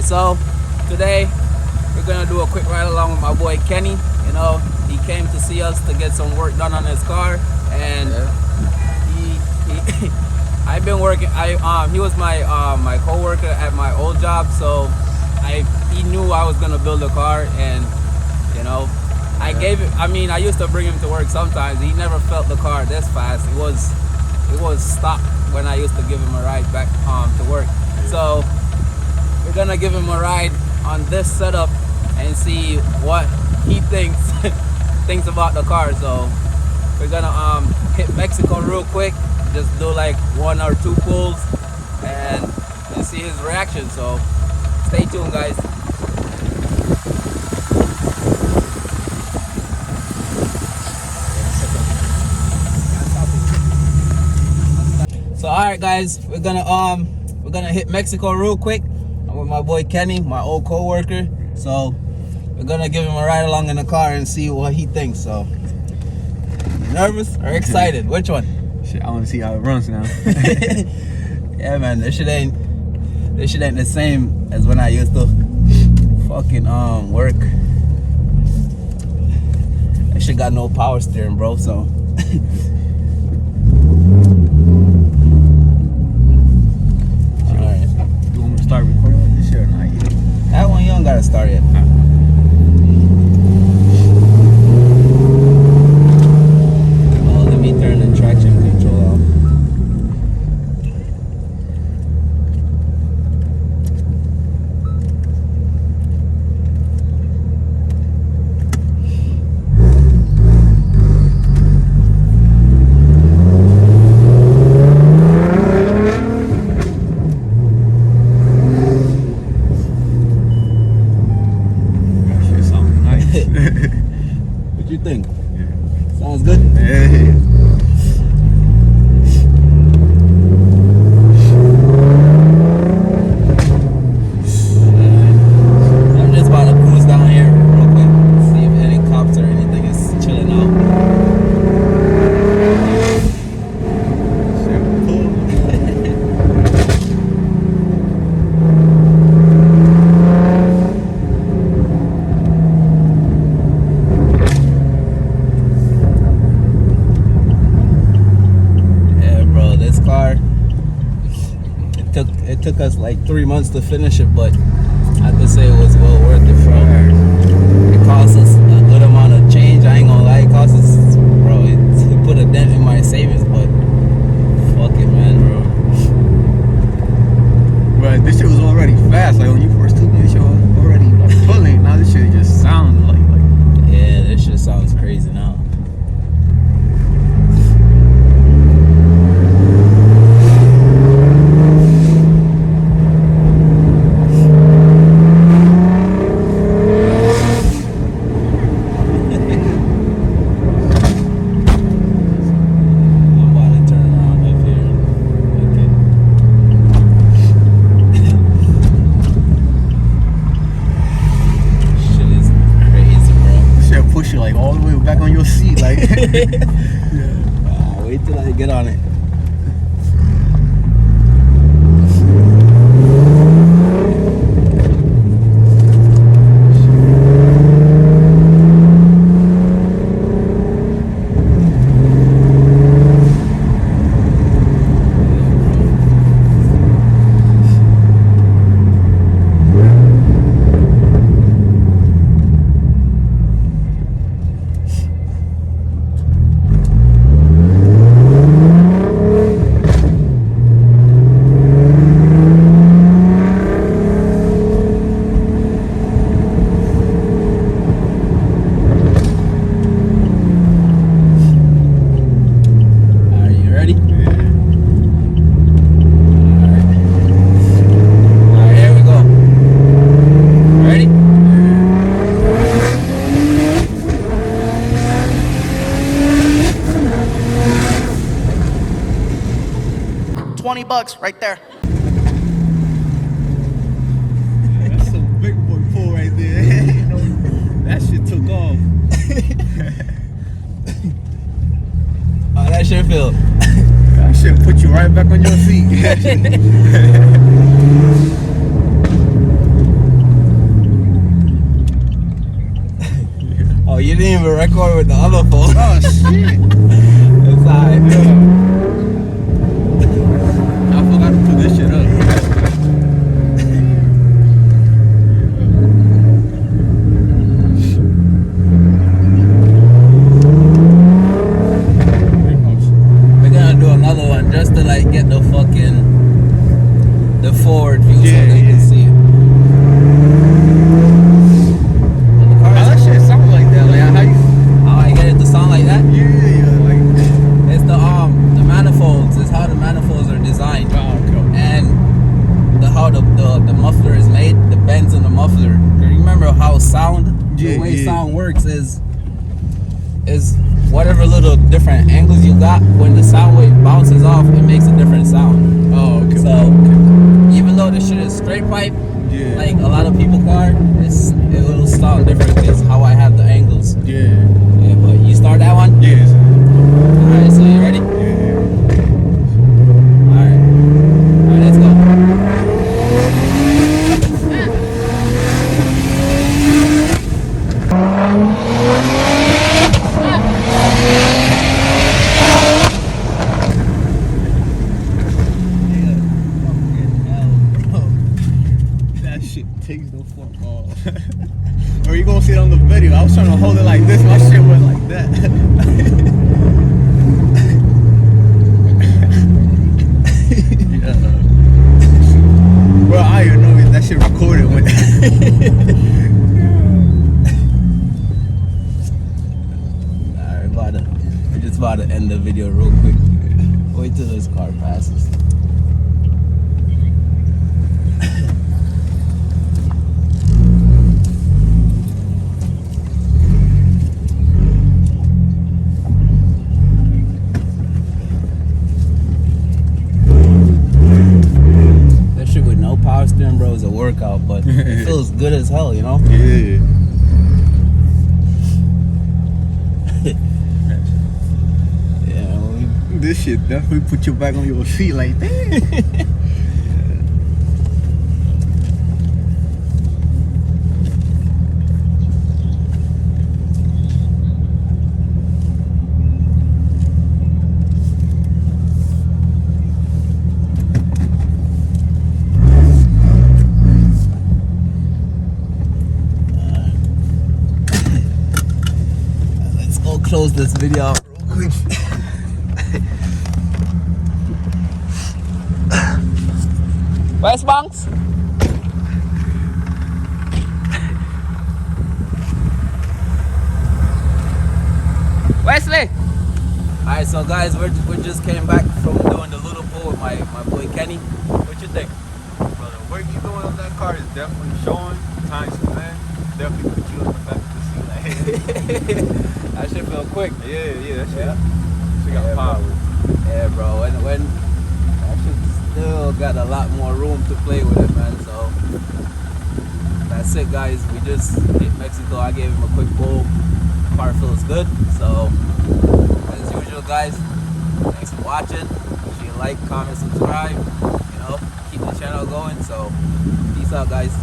So today we're gonna do a quick ride along with my boy Kenny. You know, he came to see us to get some work done on his car, and he I've been working. He was my my coworker at my old job, so he knew I was gonna build a car, and you know, I used to bring him to work sometimes. He never felt the car this fast. It was stopped when I used to give him a ride back to work. So we're gonna give him a ride on this setup and see what he thinks about the car. So we're gonna hit Mexico real quick, just do like 1 or 2 pulls and see his reaction. So stay tuned, guys. So alright guys, we're gonna hit Mexico real quick. I'm with my boy Kenny, my old co-worker. So we're gonna give him a ride along in the car and see what he thinks. So you nervous or excited? Which one? Shit, I wanna see how it runs now. Yeah man, this shit ain't the same as when I used to fucking work. That shit got no power steering, bro, so start recording with this shit or not? That one you don't gotta start yet. Oh, let me turn the traction control off. What you think? Yeah. Sounds good? Yeah. I'm just about to cruise down here real quick, see if any cops or anything is chilling out. It took us like 3 months to finish it, but I could say it was well worth it, bro. It cost us a good amount of change. I ain't gonna lie, it cost us, bro. It put a dent in my savings, but fuck it, man, bro. Right, this shit was already fast. Like when you first took me, this shit was already like pulling. Now this shit just sounds like yeah, this shit sounds crazy now. you like all the way back on your seat, like. Yeah. Wait till I get on it. $20 right there. Yeah, that's some big boy pull right there. You know, that shit took off. Oh, that shit feel. That shit put you right back on your seat. you didn't even record with the other phone. Oh shit! It's alright. I forgot to put this shit up. We're gonna do another one just to like get the forward view so they can see it. How that shit sound like that? Like how you? How I get it to sound like that? Yeah, like. It's the manifolds. It's how the manifolds are designed, Oh, okay. and how the muffler is made. The bends in the muffler. You remember how the way sound works is whatever little different angles you got. When the sound wave bounces off, it makes a different sound. Oh, okay. So even though this shit is straight pipe, like a lot of people car, it will sound different because how I have the angles. Yeah. Yeah, but you start that one? Yes. Alright, so you ready? Yeah. Alright, let's go. That shit takes no fuck off. Or you gonna see it on the video. I was trying to hold it like this, my shit went like that. Yeah. Bro, I didn't know that shit recorded with Alright, we're just about to end the video real quick. Wait till this car passes. Power steering, bro, is a workout, but it feels good as hell, you know? Yeah. Yeah. This shit definitely put you back on your feet like that. Close this video out real quick. Where's Banks? Wesley! Alright, so guys, we just came back from doing the little pull with my boy Kenny. What you think? Well, the work you doing on that car is definitely showing. Time spent. Definitely put you in the back of the seat like that shit feel quick. Yeah, that shit. Yeah. She got power. Yeah, bro. When that shit still got a lot more room to play with it, man. So that's it, guys. We just hit Mexico. I gave him a quick pull. Car feels good. So as usual, guys, thanks for watching. Make sure you like, comment, subscribe. You know, keep the channel going. So peace out, guys.